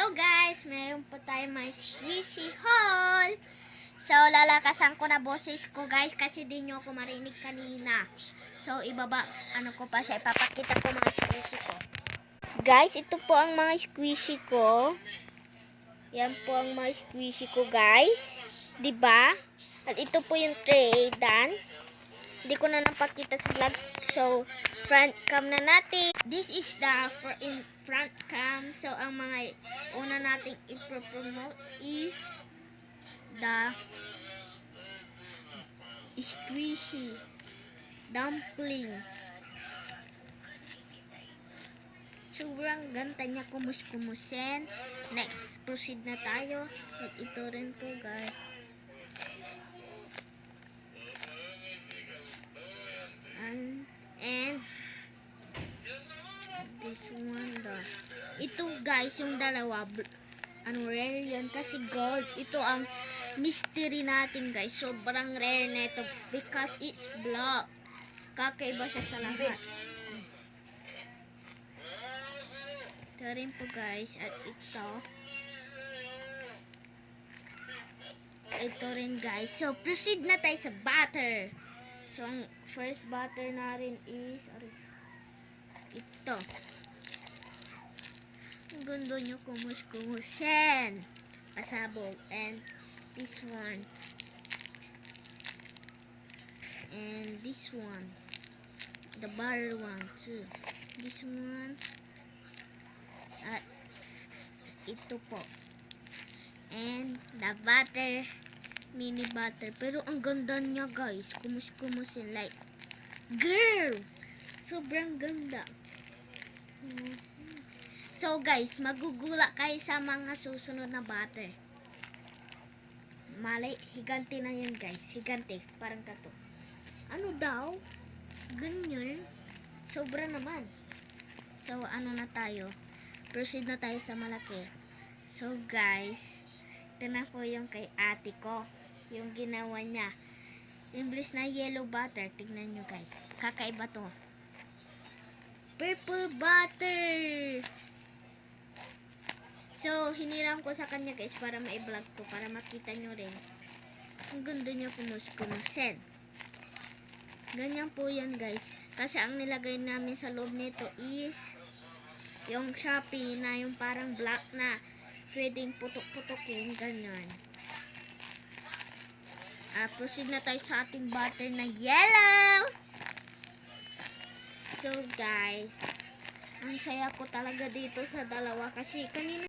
Hello guys, meron po tayo may squishy haul. So lalakasan ko na boses ko guys kasi di nyo ako marinig kanina. So ibaba, ko pa siya, ipapakita ko mga squishy ko. Guys, ito po ang mga squishy ko. Yan po ang mga squishy ko guys. Diba? At ito po yung tray dan. Hindi ko na napakita sa vlog. So, front cam na natin. This is the front cam. So, ang mga una nating ipropromote is the squishy dumpling. Sobrang ganda niya kumus-kumusin. Next, proceed na tayo. At ito rin po guys. And this one ito guys, yung dalawa rare yan kasi gold. Ito ang mystery natin guys. Sobrang rare na ito because it's black. Kakaiba siya sa lahat. Ito rin po guys. At ito rin guys. So proceed na tayo sa butter. So, ang first butter na rin is ito. Ang ganda nyo kumus-kumusin. Pasabog. And this one. And this one. The butter one too. This one. At ito po. And the butter. Mini butter. Pero ang ganda niya guys. Kumus-kumusin. Like, girl! Sobrang ganda. So guys, magugula kayo sa mga susunod na butter. Mali, higanti na yan guys. Higanti. Parang kato. Ano daw? Ganyan. Sobra naman. So, na tayo? Proceed na tayo sa malaki. So guys, ito na po yung kay ate ko. Yung ginawa niya. English na yellow butter. Tignan nyo guys. Kakaiba to. Purple butter. So, hiniram ko sa kanya guys para ma-vlog ko. Para makita nyo rin. Ang ganda niya kumus-kumusin. Ganyan po yan guys. Kasi ang nilagay namin sa loob nito is yung Shopee na yung parang black na pwedeng putok-putokin. Ganyan. Proceed na tayo sa ating butter na yellow. So guys, ang saya ko talaga dito sa dalawa kasi kanina